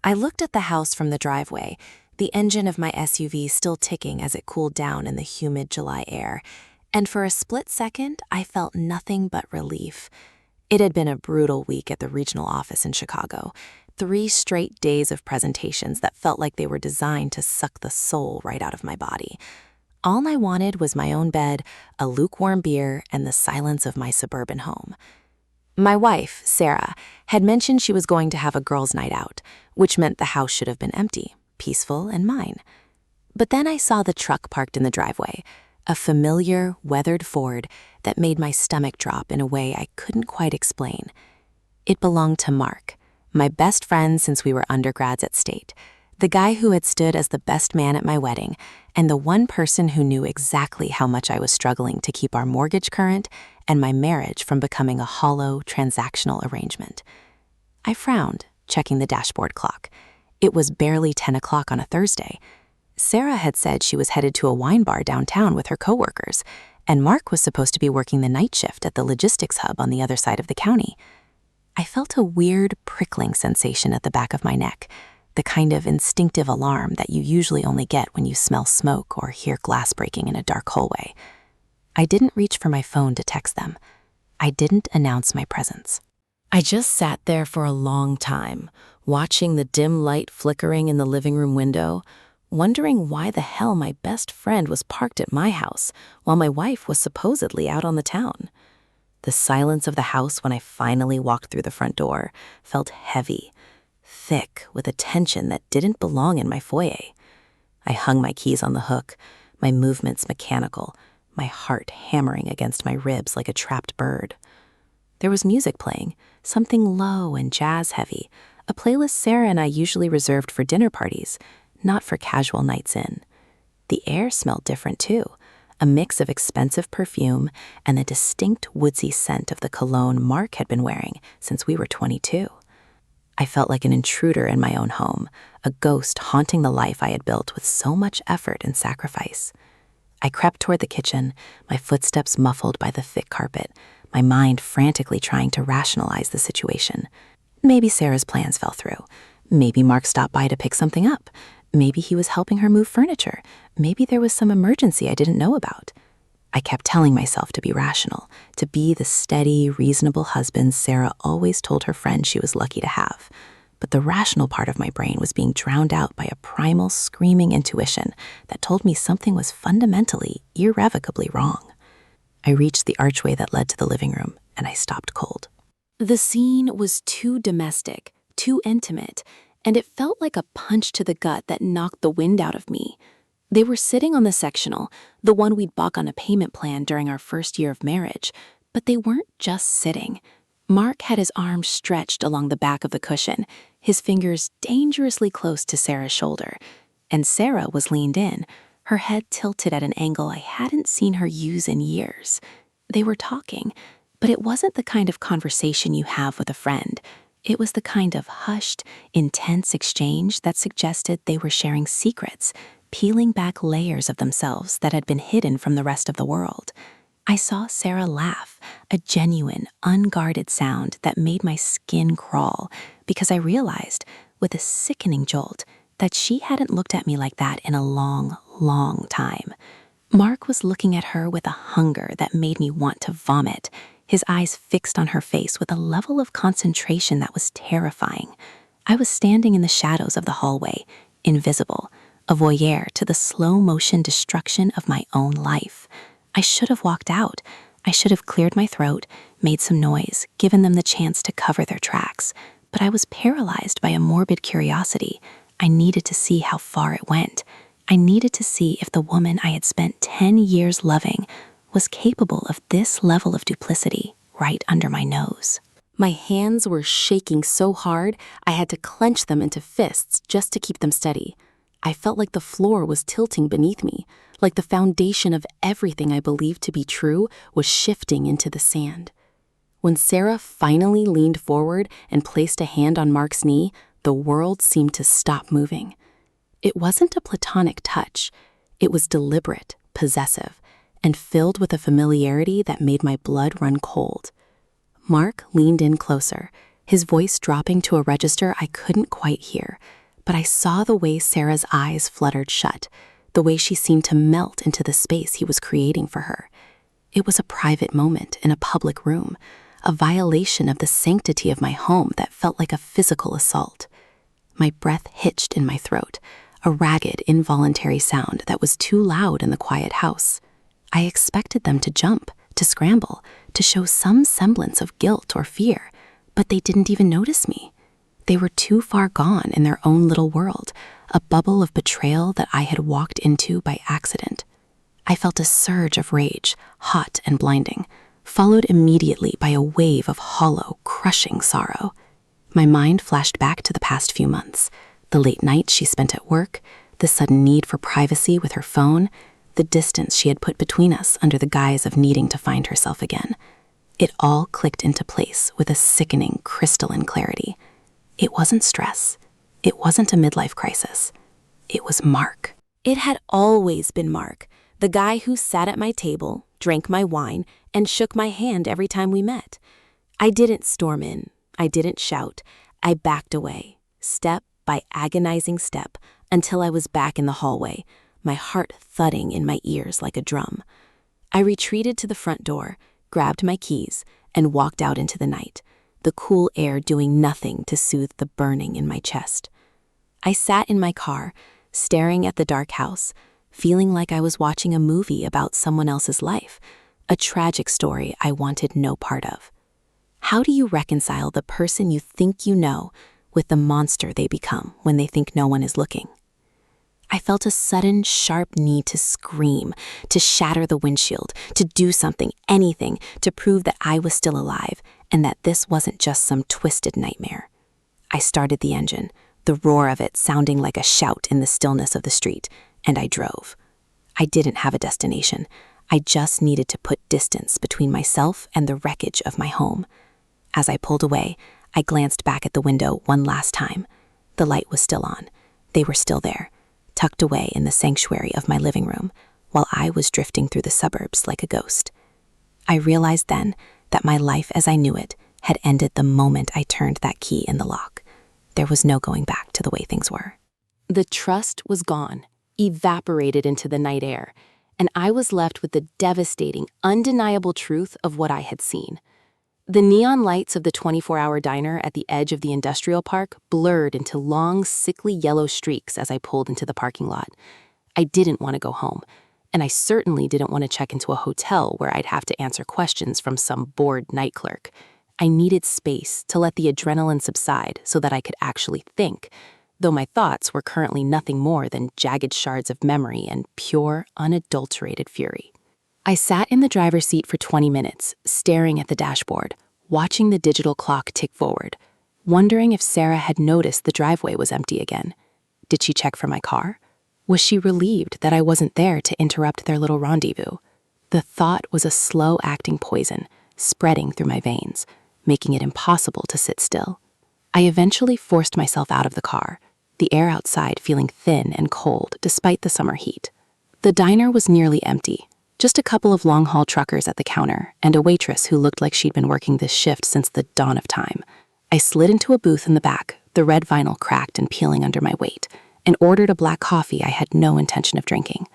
I looked at the house from the driveway, the engine of my SUV still ticking as it cooled down in the humid July air, and for a split second, I felt nothing but relief. It had been a brutal week at the regional office in Chicago. 3 straight days of presentations that felt like they were designed to suck the soul right out of my body. All I wanted was my own bed, a lukewarm beer, and the silence of my suburban home. My wife, Sarah, had mentioned she was going to have a girls' night out, which meant the house should have been empty, peaceful, and mine. But then I saw the truck parked in the driveway, a familiar, weathered Ford that made my stomach drop in a way I couldn't quite explain. It belonged to Mark, my best friend since we were undergrads at State, the guy who had stood as the best man at my wedding, and the one person who knew exactly how much I was struggling to keep our mortgage current and my marriage from becoming a hollow, transactional arrangement. I frowned, checking the dashboard clock. It was barely 10 o'clock on a Thursday. Sarah had said she was headed to a wine bar downtown with her coworkers, and Mark was supposed to be working the night shift at the logistics hub on the other side of the county. I felt a weird, prickling sensation at the back of my neck, the kind of instinctive alarm that you usually only get when you smell smoke or hear glass breaking in a dark hallway. I didn't reach for my phone to text them. I didn't announce my presence. I just sat there for a long time, watching the dim light flickering in the living room window, wondering why the hell my best friend was parked at my house while my wife was supposedly out on the town. The silence of the house when I finally walked through the front door felt heavy, thick with a tension that didn't belong in my foyer. I hung my keys on the hook, my movements mechanical, my heart hammering against my ribs like a trapped bird. There was music playing, something low and jazz-heavy, a playlist Sarah and I usually reserved for dinner parties, not for casual nights in. The air smelled different too, a mix of expensive perfume and the distinct woodsy scent of the cologne Mark had been wearing since we were 22. I felt like an intruder in my own home, a ghost haunting the life I had built with so much effort and sacrifice. I crept toward the kitchen, my footsteps muffled by the thick carpet, my mind frantically trying to rationalize the situation. Maybe Sarah's plans fell through. Maybe Mark stopped by to pick something up. Maybe he was helping her move furniture. Maybe there was some emergency I didn't know about. I kept telling myself to be rational, to be the steady, reasonable husband Sarah always told her friends she was lucky to have. But the rational part of my brain was being drowned out by a primal, screaming intuition that told me something was fundamentally, irrevocably wrong. I reached the archway that led to the living room, and I stopped cold. The scene was too domestic, too intimate, and it felt like a punch to the gut that knocked the wind out of me. They were sitting on the sectional, the one we'd bought on a payment plan during our first year of marriage, but they weren't just sitting. Mark had his arms stretched along the back of the cushion, his fingers dangerously close to Sarah's shoulder, and Sarah was leaned in, her head tilted at an angle I hadn't seen her use in years. They were talking, but it wasn't the kind of conversation you have with a friend. It was the kind of hushed, intense exchange that suggested they were sharing secrets, peeling back layers of themselves that had been hidden from the rest of the world. I saw Sarah laugh, a genuine, unguarded sound that made my skin crawl, because I realized, with a sickening jolt, that she hadn't looked at me like that in a long, long time. Mark was looking at her with a hunger that made me want to vomit, his eyes fixed on her face with a level of concentration that was terrifying. I was standing in the shadows of the hallway, invisible, a voyeur to the slow-motion destruction of my own life. I should have walked out. I should have cleared my throat, made some noise, given them the chance to cover their tracks. But I was paralyzed by a morbid curiosity. I needed to see how far it went. I needed to see if the woman I had spent 10 years loving was capable of this level of duplicity right under my nose. My hands were shaking so hard, I had to clench them into fists just to keep them steady. I felt like the floor was tilting beneath me, like the foundation of everything I believed to be true was shifting into the sand. When Sarah finally leaned forward and placed a hand on Mark's knee, the world seemed to stop moving. It wasn't a platonic touch. It was deliberate, possessive, and filled with a familiarity that made my blood run cold. Mark leaned in closer, his voice dropping to a register I couldn't quite hear, but I saw the way Sarah's eyes fluttered shut, the way she seemed to melt into the space he was creating for her. It was a private moment in a public room, a violation of the sanctity of my home that felt like a physical assault. My breath hitched in my throat, a ragged, involuntary sound that was too loud in the quiet house. I expected them to jump, to scramble, to show some semblance of guilt or fear, but they didn't even notice me. They were too far gone in their own little world, a bubble of betrayal that I had walked into by accident. I felt a surge of rage, hot and blinding, followed immediately by a wave of hollow, crushing sorrow. My mind flashed back to the past few months, the late nights she spent at work, the sudden need for privacy with her phone, the distance she had put between us under the guise of needing to find herself again. It all clicked into place with a sickening, crystalline clarity. It wasn't stress. It wasn't a midlife crisis. It was Mark. It had always been Mark, the guy who sat at my table, drank my wine, and shook my hand every time we met. I didn't storm in. I didn't shout. I backed away, step by agonizing step, until I was back in the hallway, my heart thudding in my ears like a drum. I retreated to the front door, grabbed my keys, and walked out into the night, the cool air doing nothing to soothe the burning in my chest. I sat in my car, staring at the dark house, feeling like I was watching a movie about someone else's life, a tragic story I wanted no part of. How do you reconcile the person you think you know with the monster they become when they think no one is looking? I felt a sudden, sharp need to scream, to shatter the windshield, to do something, anything, to prove that I was still alive and that this wasn't just some twisted nightmare. I started the engine, the roar of it sounding like a shout in the stillness of the street, and I drove. I didn't have a destination. I just needed to put distance between myself and the wreckage of my home. As I pulled away, I glanced back at the window one last time. The light was still on. They were still there, tucked away in the sanctuary of my living room, while I was drifting through the suburbs like a ghost. I realized then that my life as I knew it had ended the moment I turned that key in the lock. There was no going back to the way things were. The trust was gone, evaporated into the night air, and I was left with the devastating, undeniable truth of what I had seen. The neon lights of the 24-hour diner at the edge of the industrial park blurred into long, sickly yellow streaks as I pulled into the parking lot. I didn't want to go home, and I certainly didn't want to check into a hotel where I'd have to answer questions from some bored night clerk. I needed space to let the adrenaline subside so that I could actually think, though my thoughts were currently nothing more than jagged shards of memory and pure, unadulterated fury. I sat in the driver's seat for 20 minutes, staring at the dashboard, watching the digital clock tick forward, wondering if Sarah had noticed the driveway was empty again. Did she check for my car? Was she relieved that I wasn't there to interrupt their little rendezvous? The thought was a slow-acting poison, spreading through my veins, making it impossible to sit still. I eventually forced myself out of the car, the air outside feeling thin and cold despite the summer heat. The diner was nearly empty, just a couple of long-haul truckers at the counter and a waitress who looked like she'd been working this shift since the dawn of time. I slid into a booth in the back, the red vinyl cracked and peeling under my weight, and ordered a black coffee I had no intention of drinking.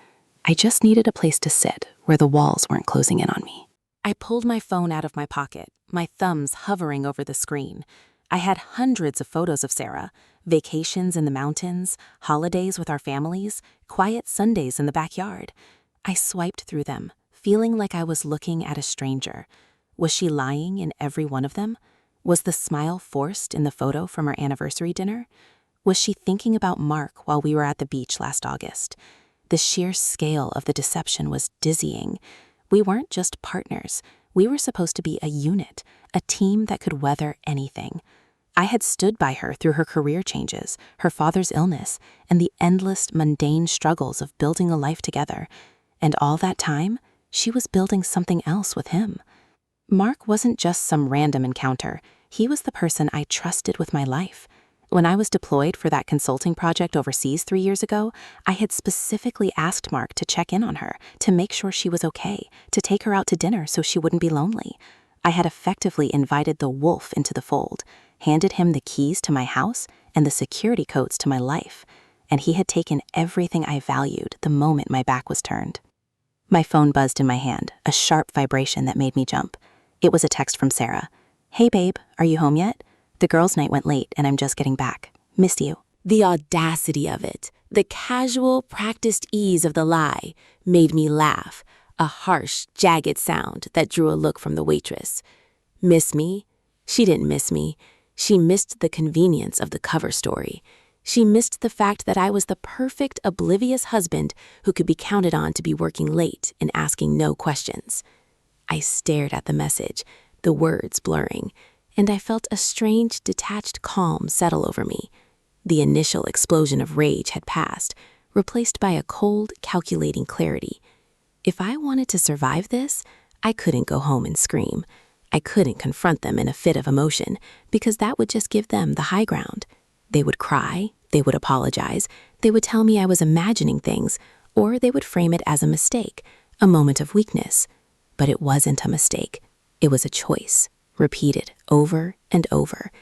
I just needed a place to sit where the walls weren't closing in on me. I pulled my phone out of my pocket, my thumbs hovering over the screen. I had hundreds of photos of Sarah, vacations in the mountains, holidays with our families, quiet Sundays in the backyard. I swiped through them, feeling like I was looking at a stranger. Was she lying in every one of them? Was the smile forced in the photo from our anniversary dinner? Was she thinking about Mark while we were at the beach last August? The sheer scale of the deception was dizzying. We weren't just partners. We were supposed to be a unit, a team that could weather anything. I had stood by her through her career changes, her father's illness, and the endless, mundane struggles of building a life together. And all that time, she was building something else with him. Mark wasn't just some random encounter. He was the person I trusted with my life. When I was deployed for that consulting project overseas 3 years ago, I had specifically asked Mark to check in on her, to make sure she was okay, to take her out to dinner so she wouldn't be lonely. I had effectively invited the wolf into the fold, handed him the keys to my house and the security codes to my life, and he had taken everything I valued the moment my back was turned. My phone buzzed in my hand, a sharp vibration that made me jump. It was a text from Sarah. "Hey babe, are you home yet? The girls' night went late and I'm just getting back. Missed you." The audacity of it, the casual, practiced ease of the lie, made me laugh, a harsh, jagged sound that drew a look from the waitress. Miss me? She didn't miss me. She missed the convenience of the cover story. She missed the fact that I was the perfect, oblivious husband who could be counted on to be working late and asking no questions. I stared at the message, the words blurring, and I felt a strange, detached calm settle over me. The initial explosion of rage had passed, replaced by a cold, calculating clarity. If I wanted to survive this, I couldn't go home and scream. I couldn't confront them in a fit of emotion, because that would just give them the high ground. They would cry, they would apologize, they would tell me I was imagining things, or they would frame it as a mistake, a moment of weakness. But it wasn't a mistake. It was a choice, repeated over and over,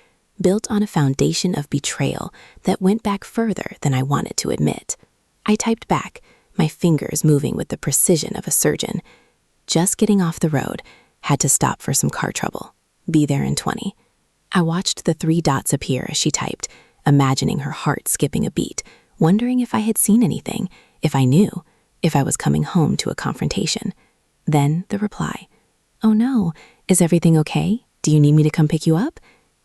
built on a foundation of betrayal that went back further than I wanted to admit. I typed back, my fingers moving with the precision of a surgeon. Just getting off the road, had to stop for some car trouble. Be there in 20. I watched the 3 dots appear as she typed, imagining her heart skipping a beat, wondering if I had seen anything, if I knew, if I was coming home to a confrontation. Then the reply, "Oh no, is everything okay? Do you need me to come pick you up?"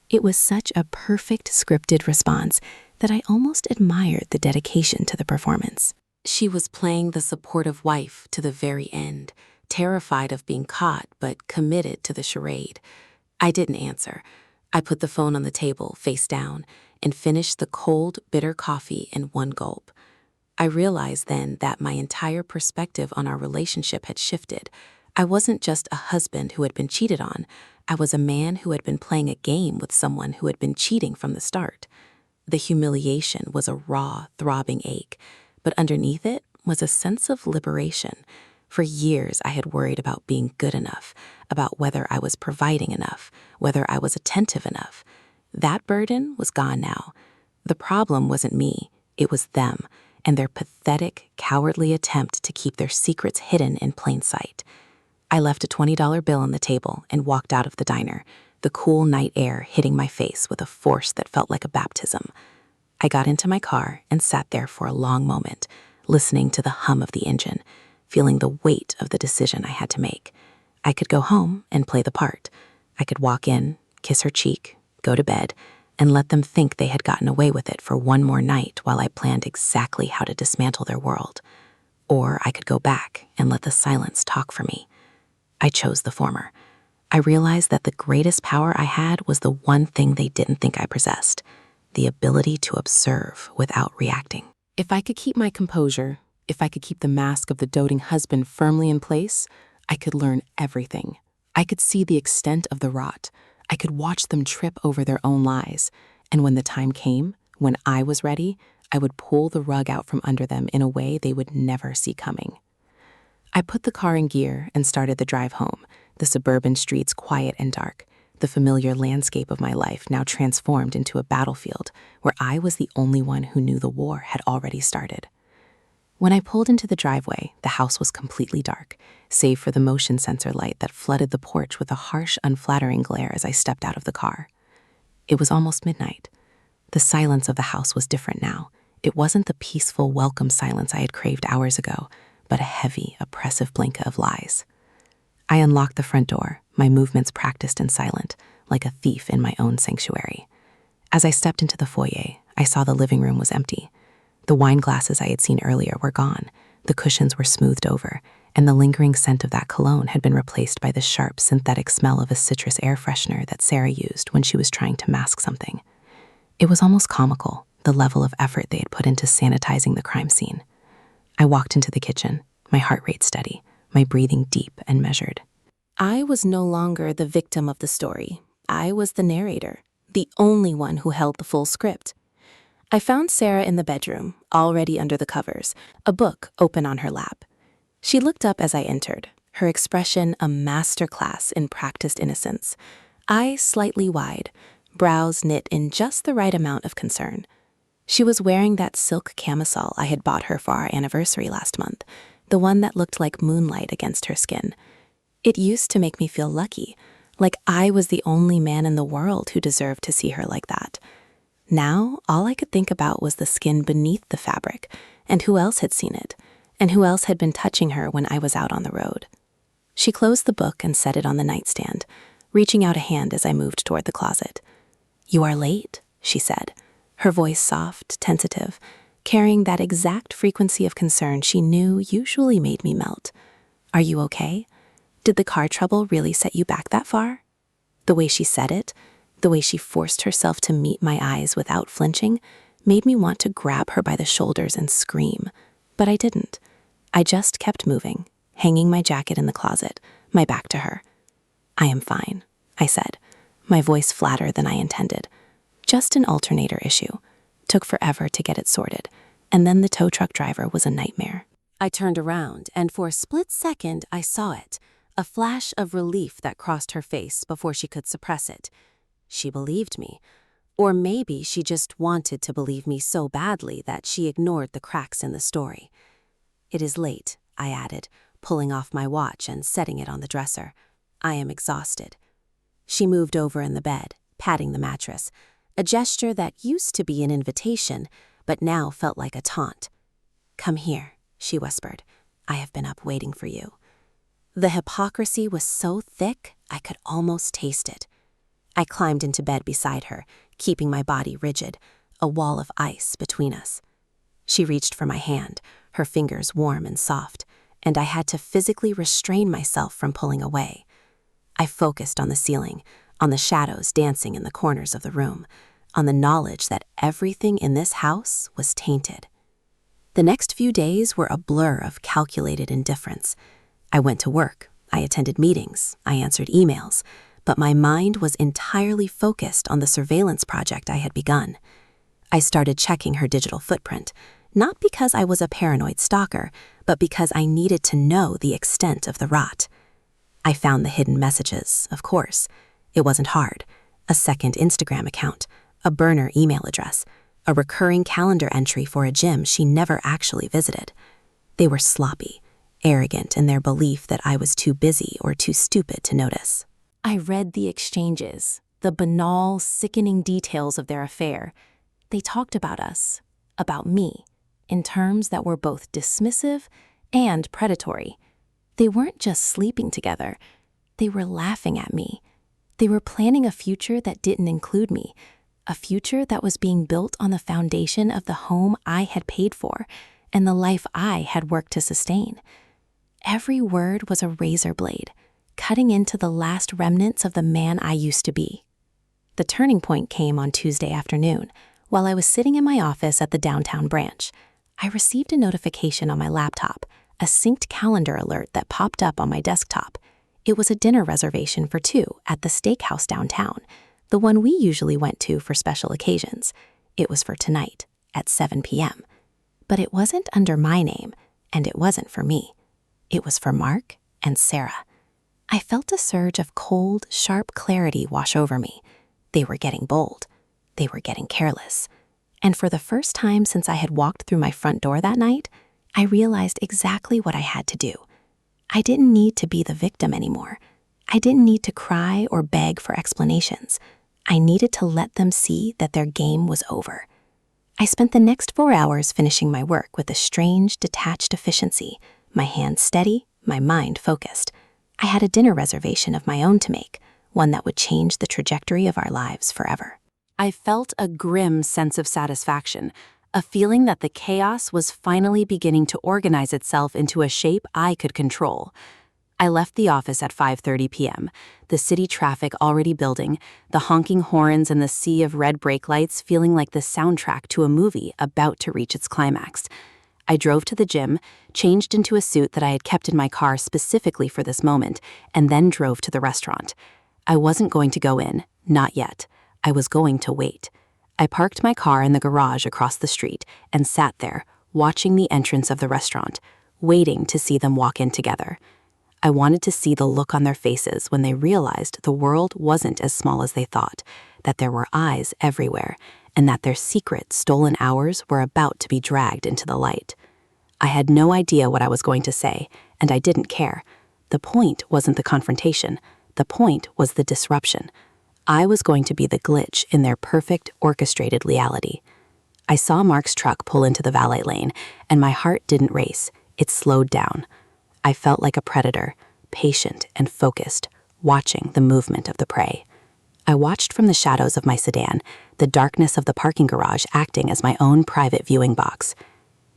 It was such a perfect scripted response that I almost admired the dedication to the performance. She was playing the supportive wife to the very end, terrified of being caught but committed to the charade. I didn't answer. I put the phone on the table, face down, and finished the cold, bitter coffee in one gulp. I realized then that my entire perspective on our relationship had shifted. I wasn't just a husband who had been cheated on. I was a man who had been playing a game with someone who had been cheating from the start. The humiliation was a raw, throbbing ache, but underneath it was a sense of liberation. For years, I had worried about being good enough, about whether I was providing enough, whether I was attentive enough. That burden was gone now. The problem wasn't me, it was them, and their pathetic, cowardly attempt to keep their secrets hidden in plain sight. I left a $20 bill on the table and walked out of the diner, the cool night air hitting my face with a force that felt like a baptism. I got into my car and sat there for a long moment, listening to the hum of the engine, feeling the weight of the decision I had to make. I could go home and play the part. I could walk in, kiss her cheek, go to bed, and let them think they had gotten away with it for one more night while I planned exactly how to dismantle their world. Or I could go back and let the silence talk for me. I chose the former. I realized that the greatest power I had was the one thing they didn't think I possessed, the ability to observe without reacting. If I could keep my composure, if I could keep the mask of the doting husband firmly in place, I could learn everything. I could see the extent of the rot. I could watch them trip over their own lies. And when the time came, when I was ready, I would pull the rug out from under them in a way they would never see coming. I put the car in gear and started the drive home, the suburban streets quiet and dark, the familiar landscape of my life now transformed into a battlefield where I was the only one who knew the war had already started. When I pulled into the driveway, the house was completely dark, save for the motion sensor light that flooded the porch with a harsh, unflattering glare as I stepped out of the car. It was almost midnight. The silence of the house was different now. It wasn't the peaceful, welcome silence I had craved hours ago, but a heavy, oppressive blanket of lies. I unlocked the front door, my movements practiced and silent, like a thief in my own sanctuary. As I stepped into the foyer, I saw the living room was empty. The wine glasses I had seen earlier were gone, the cushions were smoothed over, and the lingering scent of that cologne had been replaced by the sharp, synthetic smell of a citrus air freshener that Sarah used when she was trying to mask something. It was almost comical, the level of effort they had put into sanitizing the crime scene. I walked into the kitchen, my heart rate steady, my breathing deep and measured. I was no longer the victim of the story. I was the narrator, the only one who held the full script. I found Sarah in the bedroom, already under the covers, a book open on her lap. She looked up as I entered, her expression a masterclass in practiced innocence. Eyes slightly wide, brows knit in just the right amount of concern. She was wearing that silk camisole I had bought her for our anniversary last month, the one that looked like moonlight against her skin. It used to make me feel lucky, like I was the only man in the world who deserved to see her like that. Now, all I could think about was the skin beneath the fabric, and who else had seen it, and who else had been touching her when I was out on the road. She closed the book and set it on the nightstand, reaching out a hand as I moved toward the closet. "You are late," she said, her voice soft, tentative, carrying that exact frequency of concern she knew usually made me melt. "Are you okay? Did the car trouble really set you back that far?" The way she said it, the way she forced herself to meet my eyes without flinching, made me want to grab her by the shoulders and scream. But I didn't. I just kept moving, hanging my jacket in the closet, my back to her. "I am fine," I said, my voice flatter than I intended. "Just an alternator issue. Took forever to get it sorted, and then the tow truck driver was a nightmare." I turned around, and for a split second I saw it, a flash of relief that crossed her face before she could suppress it. She believed me. Or maybe she just wanted to believe me so badly that she ignored the cracks in the story. "It is late," I added, pulling off my watch and setting it on the dresser. "I am exhausted." She moved over in the bed, patting the mattress, a gesture that used to be an invitation, but now felt like a taunt. "Come here," she whispered. "I have been up waiting for you." The hypocrisy was so thick, I could almost taste it. I climbed into bed beside her, keeping my body rigid, a wall of ice between us. She reached for my hand, her fingers warm and soft, and I had to physically restrain myself from pulling away. I focused on the ceiling, on the shadows dancing in the corners of the room, on the knowledge that everything in this house was tainted. The next few days were a blur of calculated indifference. I went to work, I attended meetings, I answered emails, but my mind was entirely focused on the surveillance project I had begun. I started checking her digital footprint, not because I was a paranoid stalker, but because I needed to know the extent of the rot. I found the hidden messages, of course. It wasn't hard. A second Instagram account, a burner email address, a recurring calendar entry for a gym she never actually visited. They were sloppy, arrogant in their belief that I was too busy or too stupid to notice. I read the exchanges, the banal, sickening details of their affair. They talked about us, about me, in terms that were both dismissive and predatory. They weren't just sleeping together. They were laughing at me. They were planning a future that didn't include me, a future that was being built on the foundation of the home I had paid for and the life I had worked to sustain. Every word was a razor blade, cutting into the last remnants of the man I used to be. The turning point came on Tuesday afternoon. While I was sitting in my office at the downtown branch, I received a notification on my laptop, a synced calendar alert that popped up on my desktop. It was a dinner reservation for 2 at the steakhouse downtown, the one we usually went to for special occasions. It was for tonight, at 7 p.m. But it wasn't under my name, and it wasn't for me. It was for Mark and Sarah. I felt a surge of cold, sharp clarity wash over me. They were getting bold. They were getting careless. And for the first time since I had walked through my front door that night, I realized exactly what I had to do. I didn't need to be the victim anymore. I didn't need to cry or beg for explanations. I needed to let them see that their game was over. I spent the next 4 hours finishing my work with a strange, detached efficiency, my hands steady, my mind focused. I had a dinner reservation of my own to make, one that would change the trajectory of our lives forever. I felt a grim sense of satisfaction, a feeling that the chaos was finally beginning to organize itself into a shape I could control. I left the office at 5:30 p.m., the city traffic already building, the honking horns and the sea of red brake lights feeling like the soundtrack to a movie about to reach its climax. I drove to the gym, changed into a suit that I had kept in my car specifically for this moment, and then drove to the restaurant. I wasn't going to go in, not yet. I was going to wait. I parked my car in the garage across the street and sat there, watching the entrance of the restaurant, waiting to see them walk in together. I wanted to see the look on their faces when they realized the world wasn't as small as they thought, that there were eyes everywhere, and that their secret, stolen hours were about to be dragged into the light. I had no idea what I was going to say, and I didn't care. The point wasn't the confrontation. The point was the disruption. I was going to be the glitch in their perfect, orchestrated reality. I saw Mark's truck pull into the valet lane, and my heart didn't race. It slowed down. I felt like a predator, patient and focused, watching the movement of the prey. I watched from the shadows of my sedan, the darkness of the parking garage acting as my own private viewing box.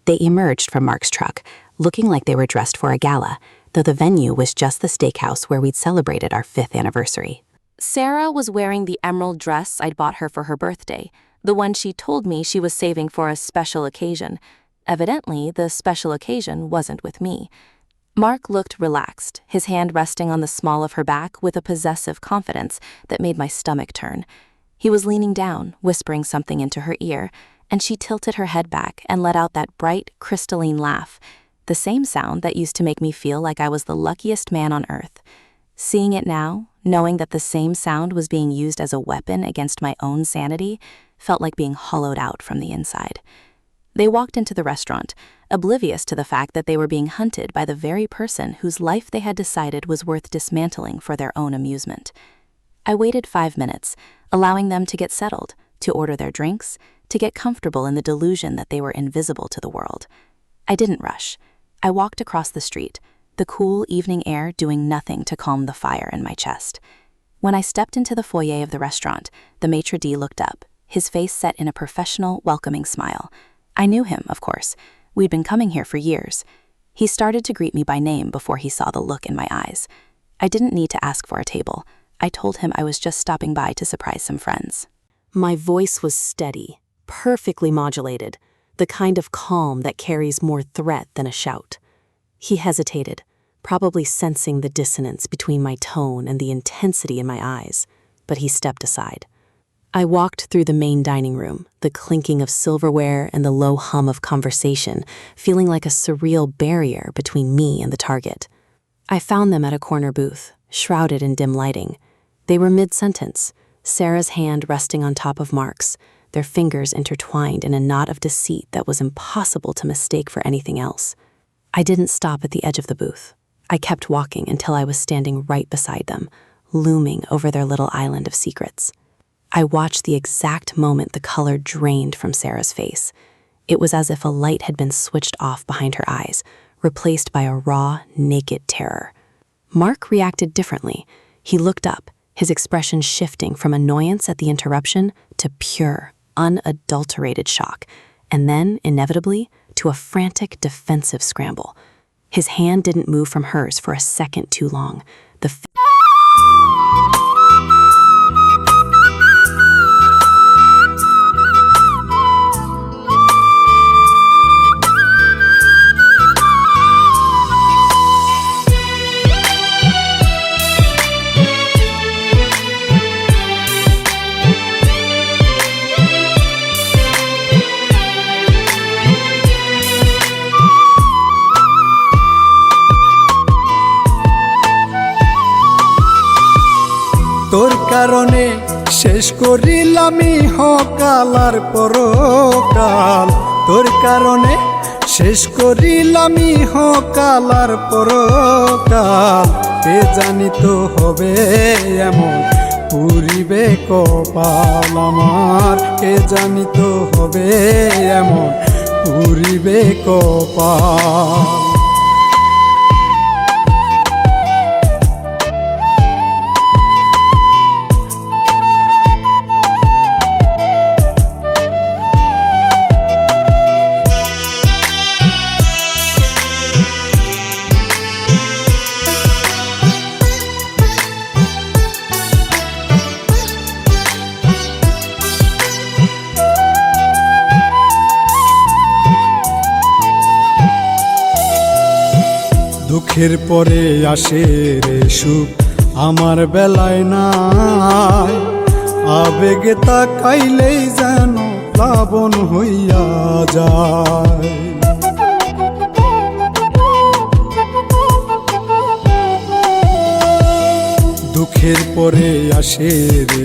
They emerged from Mark's truck, looking like they were dressed for a gala, though the venue was just the steakhouse where we'd celebrated our 5th anniversary. Sarah was wearing the emerald dress I'd bought her for her birthday, the one she told me she was saving for a special occasion. Evidently, the special occasion wasn't with me. Mark looked relaxed, his hand resting on the small of her back with a possessive confidence that made my stomach turn. He was leaning down, whispering something into her ear, and she tilted her head back and let out that bright, crystalline laugh, the same sound that used to make me feel like I was the luckiest man on earth. Seeing it now, knowing that the same sound was being used as a weapon against my own sanity, felt like being hollowed out from the inside. They walked into the restaurant, oblivious to the fact that they were being hunted by the very person whose life they had decided was worth dismantling for their own amusement. I waited 5 minutes, allowing them to get settled, to order their drinks, to get comfortable in the delusion that they were invisible to the world. I didn't rush. I walked across the street, the cool evening air doing nothing to calm the fire in my chest. When I stepped into the foyer of the restaurant, the maitre d' looked up, his face set in a professional, welcoming smile. I knew him, of course. We'd been coming here for years. He started to greet me by name before he saw the look in my eyes. I didn't need to ask for a table. I told him I was just stopping by to surprise some friends. My voice was steady, perfectly modulated, the kind of calm that carries more threat than a shout. He hesitated, probably sensing the dissonance between my tone and the intensity in my eyes, but he stepped aside. I walked through the main dining room, the clinking of silverware and the low hum of conversation, feeling like a surreal barrier between me and the target. I found them at a corner booth, shrouded in dim lighting. They were mid-sentence, Sarah's hand resting on top of Mark's, their fingers intertwined in a knot of deceit that was impossible to mistake for anything else. I didn't stop at the edge of the booth. I kept walking until I was standing right beside them, looming over their little island of secrets. I watched the exact moment the color drained from Sarah's face. It was as if a light had been switched off behind her eyes, replaced by a raw, naked terror. Mark reacted differently. He looked up, his expression shifting from annoyance at the interruption to pure, unadulterated shock, and then, inevitably, to a frantic defensive scramble. His hand didn't move from hers for a second too long. তোর কারণে শেষ করিলাম ইহকাল আর পরকাল, তোর কারণে শেষ করিলাম ইহকাল আর পরকাল। কে জানিত হবে এমন পুরিবে কপাল আমার, কে জানিত হবে এমন পুরিবে কপাল। দুঃখের পরে আসে রে সুখ, আমার বেলায় নাই। আবেগে তাকাইলেই যেন প্লাবন হইয়া যায়। দুঃখের পরে আসে রে সুখ আমার বেলায় নাই, আবেগে তাকাইলেই যেন প্লাবন হইয়া যায়। যতনে তুলিয়া গাছে টাইনা টাইনা তুলে সাল, কে জানি তো হবে এমন পুরিবে কপাল আমার, কে জানি তো হবে এমন পুরিবে কপাল। কাদা মাটি মিশ্র কইরা বানাইলাম এক পাখি, কারণ সারাই নোটিশ দিয়া করিল চালাকি। কাদা মাটি মিশ্র কইরা বানাইলাম এক পাখি, কারণ সারাই নোটিশ দিয়া করিল চালাকি। কই মল্লিকে মরলেই বাঁচি আমার নিশির নাই সকাল, কে জানি তো হবে এমন পুরিবে কপাল আমার, কে জানি তো হবে এমন পুরিবে কপাল। তোর কারণে শেষ করিলামি হকাল আর পরকাল, তোর কারণে শেষ করিলামি হকাল আর পরকাল, কে জানি তো হবে এমন পুরিবে কপাল আমার, কে জানি তো হবে এমন পুরিবে কপাল। I wanted them to hear the sound of their own heartbeats echoing in the quiet space I had carved out for them. Sarah's lips parted, and she tried to speak, her voice trembling, an incoherent mess of excuses already forming on her tongue. I held up a hand, a single sharp gesture that cut her off before she could even begin. The look on her face wasn't just fear. It was the realization that the version of me she had spent months manipulating, the patient, trusting, unsuspecting husband, was gone. And what was standing in his place was a man who had nothing left to lose. Mark started to stand up, his chair scraping loudly against the floor, a desperate instinct to either defend himself or run. But I leaned down, resting my palms on the table, and whispered so only they could hear. "Sit down, Mark," I said, my voice quiet but laced with a lethal edge. "If you stand up, we're going to have a scene. And you know as well as I do that you don't want the kind of attention this is about to bring to your pathetic, sorry life." He froze, his face flushing a deep, mottled red, his eyes darting around the room to see if anyone else had noticed. Sarah was weeping silently now, the tears tracks ruining her makeup, her shoulders shaking with a mixture of shame and self-pity. It was pathetic. It was the most beautiful thing I had ever seen. The power dynamic had shifted so violently that I could practically feel the air pressure in the room change. They were trapped, exposed in the middle of a place they thought was safe, surrounded by the ghosts of the life I had built for them to destroy. I didn't scream at them. I didn't throw a drink or start a fight. I pulled out the chair across from them, the one meant for an imaginary third guest, and sat down. I looked at the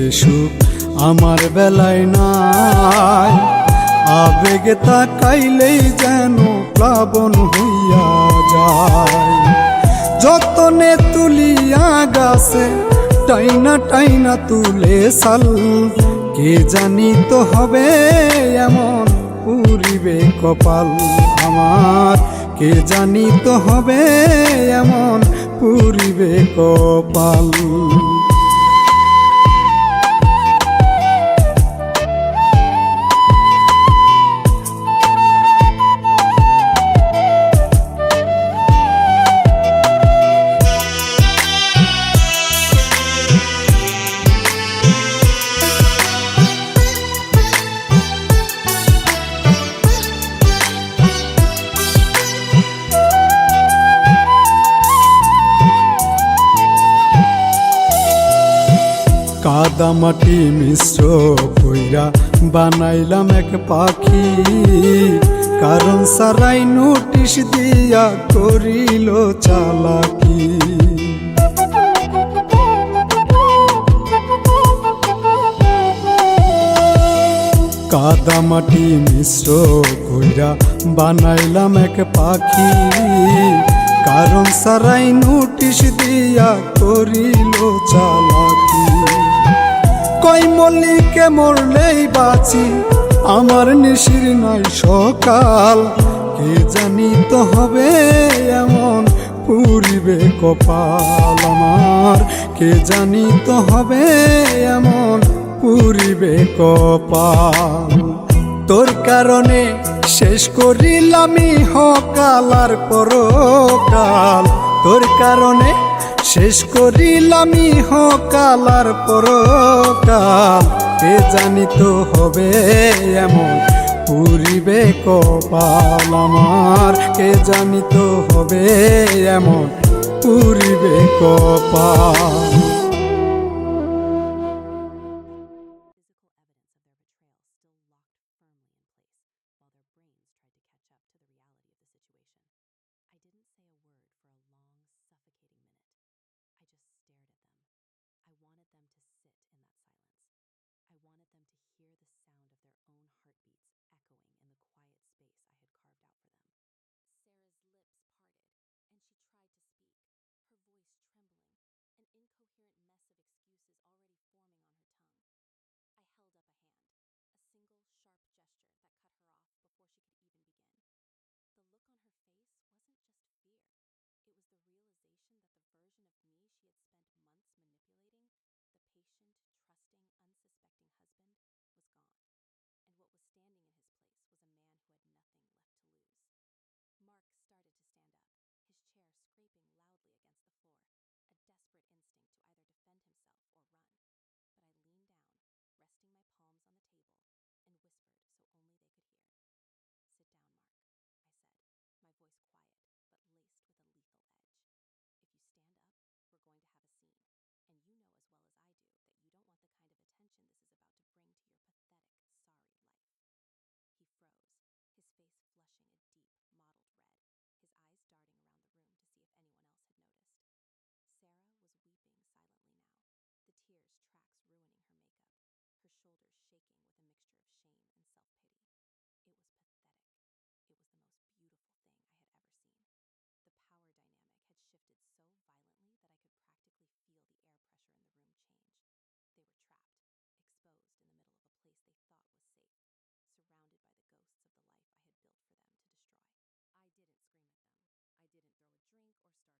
menu scattered on the table,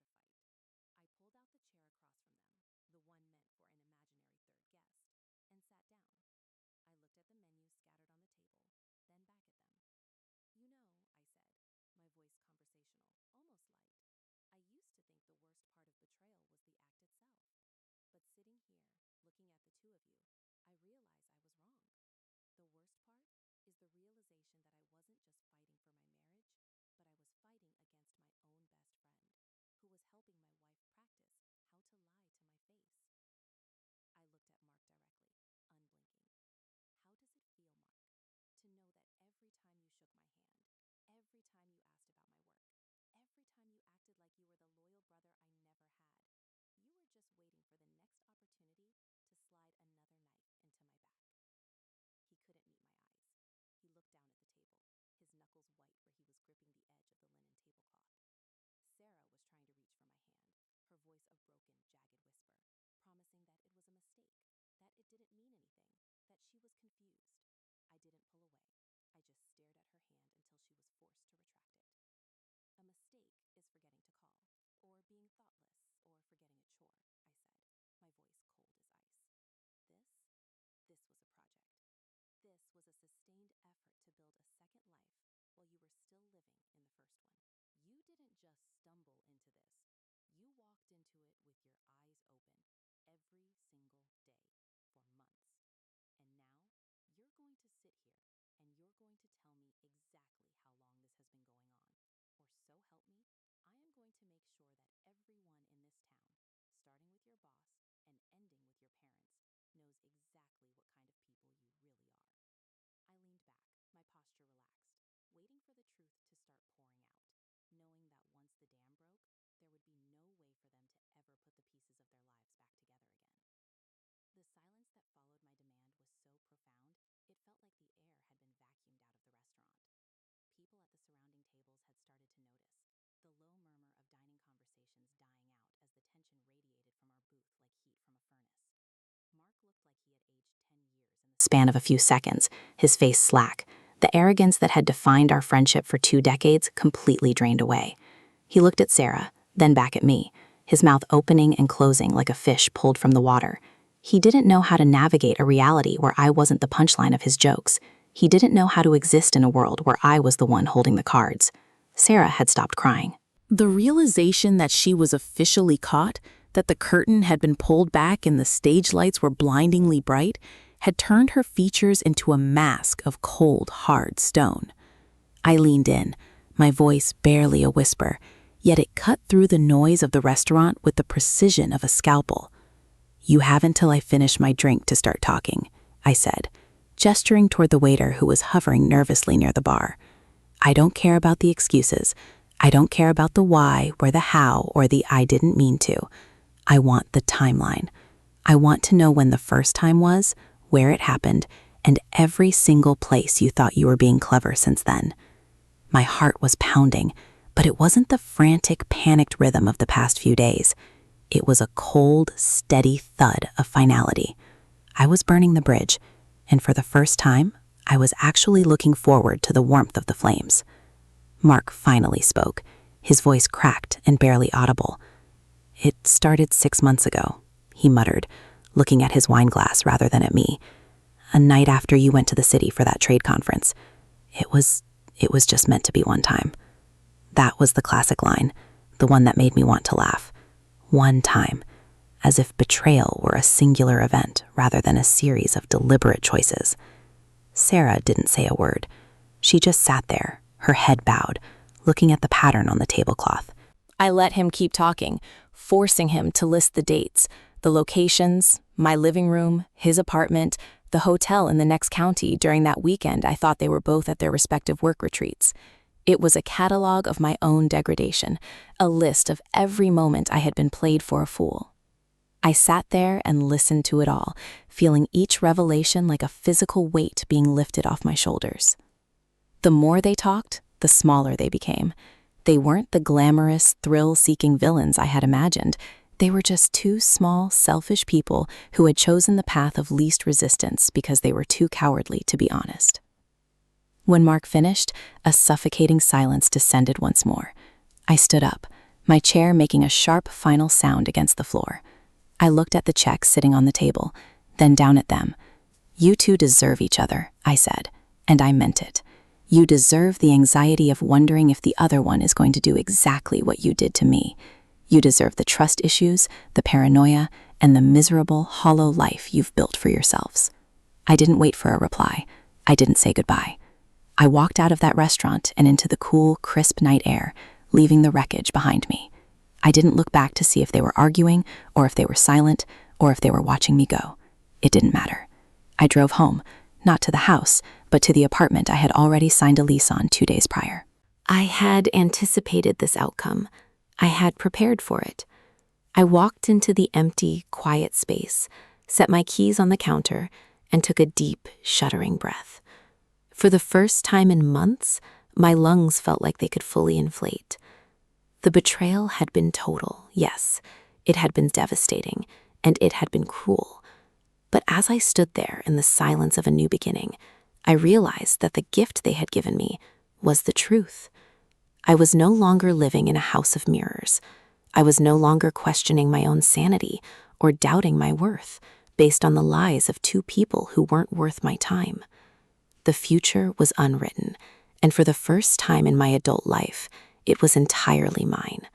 then back at them. "You know," I said, my voice conversational, almost light, "I used to think the worst part of betrayal was the act itself. But sitting here, looking at the two of you, I realize I was wrong. The worst part is the realization that I wasn't just fighting for my marriage, but I was fighting against my own best friend, who was helping my wife practice how to lie to my face." I looked at Mark directly, unblinking. "How does it feel, Mark, to know that every time you shook my hand, every time you asked about my work, every time you acted like you were the loyal brother I never had, you were just waiting for the next opportunity jagged whisper, promising that it was a mistake, that it didn't mean anything, that she was confused. I didn't pull away. I just stared at her hand until she was forced to retract it. A mistake is forgetting to call, or being thoughtless, or forgetting a chore, I said, my voice cold as ice. This was a project. This was a sustained effort to build a second life while you were still living in the first one. You didn't just stumble into this. You walked into it with your eyes open every single day for months. And now you're going to sit here and you're going to tell me exactly how long this has been going on. Or so help me, I am going to make sure that everyone in this town, starting with your boss and ending with your parents, knows exactly what kind of people you really are. I leaned back, my posture relaxed, waiting for the truth to start pouring out, knowing that once the dam broke, there would be no way for them to ever put the pieces of their lives back together again. The silence that followed my demand was so profound, it felt like the air had been vacuumed out of the restaurant. People at the surrounding tables had started to notice, the low murmur of dining conversations dying out as the tension radiated from our booth like heat from a furnace. Mark looked like he had aged 10 years in the span of a few seconds, his face slack. The arrogance that had defined our friendship for 2 decades completely drained away. He looked at Sarah, then back at me, his mouth opening and closing like a fish pulled from the water. He didn't know how to navigate a reality where I wasn't the punchline of his jokes. He didn't know how to exist in a world where I was the one holding the cards. Sarah had stopped crying. The realization that she was officially caught, that the curtain had been pulled back and the stage lights were blindingly bright, had turned her features into a mask of cold, hard stone. I leaned in, my voice barely a whisper, yet it cut through the noise of the restaurant with the precision of a scalpel. "You have until I finish my drink to start talking," I said, gesturing toward the waiter who was hovering nervously near the bar. "I don't care about the excuses. I don't care about the why or the how or the I didn't mean to. I want the timeline. I want to know when the first time was, where it happened, and every single place you thought you were being clever since then." My heart was pounding, but it wasn't the frantic, panicked rhythm of the past few days. It was a cold, steady thud of finality. I was burning the bridge, and for the first time, I was actually looking forward to the warmth of the flames. Mark finally spoke, his voice cracked and barely audible. "It started 6 months ago," he muttered, looking at his wine glass rather than at me. "A night after you went to the city for that trade conference. It was just meant to be one time." That was the classic line, the one that made me want to laugh. One time, as if betrayal were a singular event rather than a series of deliberate choices. Sarah didn't say a word. She just sat there, her head bowed, looking at the pattern on the tablecloth. I let him keep talking, forcing him to list the dates, the locations, my living room, his apartment, the hotel in the next county during that weekend I thought they were both at their respective work retreats. It was a catalog of my own degradation, a list of every moment I had been played for a fool. I sat there and listened to it all, feeling each revelation like a physical weight being lifted off my shoulders. The more they talked, the smaller they became. They weren't the glamorous, thrill-seeking villains I had imagined. They were just 2 small, selfish people who had chosen the path of least resistance because they were too cowardly to be honest. When Mark finished, a suffocating silence descended once more. I stood up, my chair making a sharp final sound against the floor. I looked at the checks sitting on the table, then down at them. "You two deserve each other," I said, and I meant it. You deserve the anxiety of wondering if the other one is going to do exactly what you did to me. You deserve the trust issues, the paranoia, and the miserable, hollow life you've built for yourselves. I didn't wait for a reply. I didn't say goodbye. I walked out of that restaurant and into the cool, crisp night air, leaving the wreckage behind me. I didn't look back to see if they were arguing, or if they were silent, or if they were watching me go. It didn't matter. I drove home, not to the house, but to the apartment I had already signed a lease on 2 days prior. I had anticipated this outcome. I had prepared for it. I walked into the empty, quiet space, set my keys on the counter, and took a deep, shuddering breath. For the first time in months, my lungs felt like they could fully inflate. The betrayal had been total, yes. It had been devastating, and it had been cruel. But as I stood there in the silence of a new beginning, I realized that the gift they had given me was the truth. I was no longer living in a house of mirrors. I was no longer questioning my own sanity or doubting my worth based on the lies of two people who weren't worth my time. The future was unwritten, and for the first time in my adult life, it was entirely mine.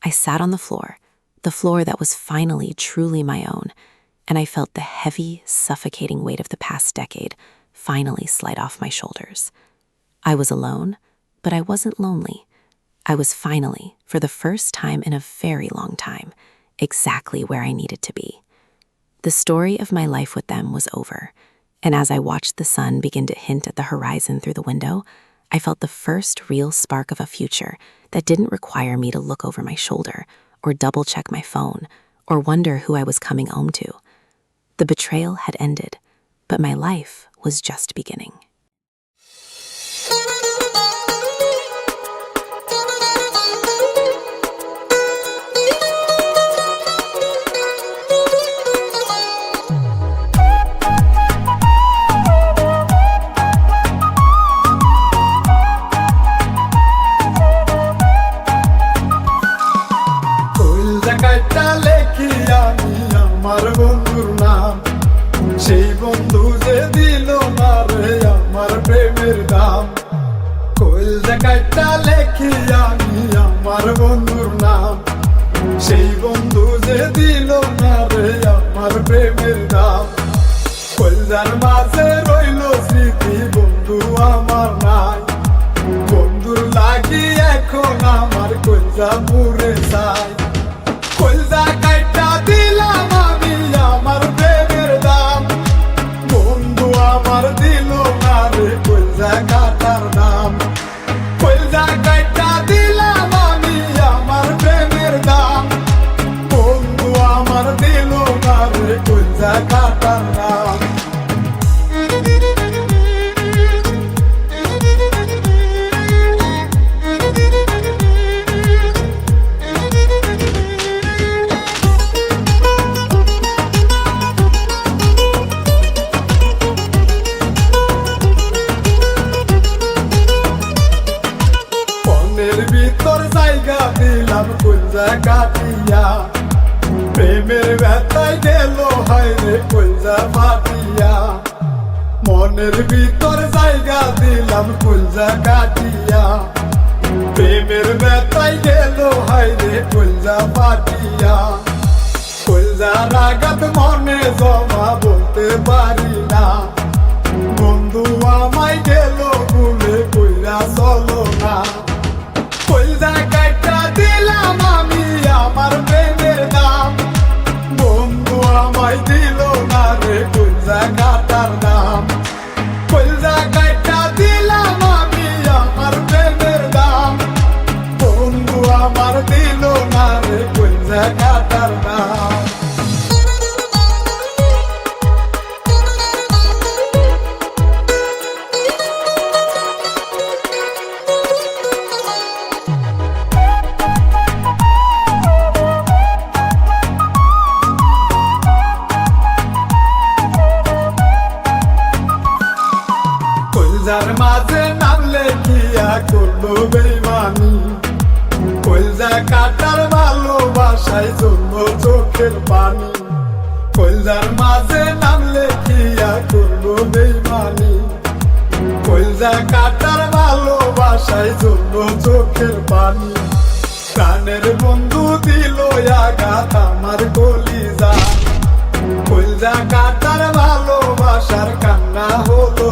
I sat on the floor that was finally truly my own, and I felt the heavy, suffocating weight of the past decade finally slide off my shoulders. I was alone, but I wasn't lonely. I was finally, for the first time in a very long time, exactly where I needed to be. The story of my life with them was over, and as I watched the sun begin to hint at the horizon through the window, I felt the first real spark of a future that didn't require me to look over my shoulder or double-check my phone or wonder who I was coming home to. The betrayal had ended, but my life was just beginning. সেই বন্ধু যে দিল না রে আমার প্রেমের দাম কইলজা কাইটা লেখি আমি আমার বন্ধুর নাম সেই বন্ধু যে দিল না রে আমার প্রেমের দাম কইলজার মাঝে রইল স্মৃতি বন্ধু আমার নাই বন্ধুর লাগি এখন আমার কইলজা পুরে যায় কইলজা কাইটা দিলাম আমি আমার প্রেমের দাম বন্ধু আমার দিল না রে কইলজা কাটার দাম কইলজা কাইটা দিলাম আমি আমার প্রেমের দাম বন্ধু আমার দিল না রে কইলজা কাটার দাম ভিতর জায়গা দিলাম কইলজা কাটিয়া প্রেমের ব্যথায় গেল হায় রে কইলজা ফাটিয়া মনের ভিতর জায়গা দিলাম কইলজা কাটিয়া প্রেমের ব্যথায় গেল হায় রে কইলজা ফাটিয়া কইলজার আঘাত মনে জমা বলতে পারি না বন্ধু আমায় গেল ভুলে কইরা চলো না কইলজা কাইটা দিলাম আমি আমার প্রেমের দাম বন্ধু আমায় দিল না রে কইলজা কাটার দাম কইলজা কাইটা দিলাম আমি আমার প্রেমের দাম বন্ধু আমার দিল না রে কইলজা কাটার দাম কইলজার মাঝে নাম লেখিয়া করলো বেইমানি কইলজা কাটার ভালোবাসায় জন্য চোখের পানি কইলজার মাঝে নাম লেখিয়া করলো বেইমানি কইলজা কাটার ভালোবাসায় জন্য চোখের পানি প্রাণের বন্ধু দিল আঘাত আমার কলিজা কইলজা কাটার ভালোবাসার কান্না হলো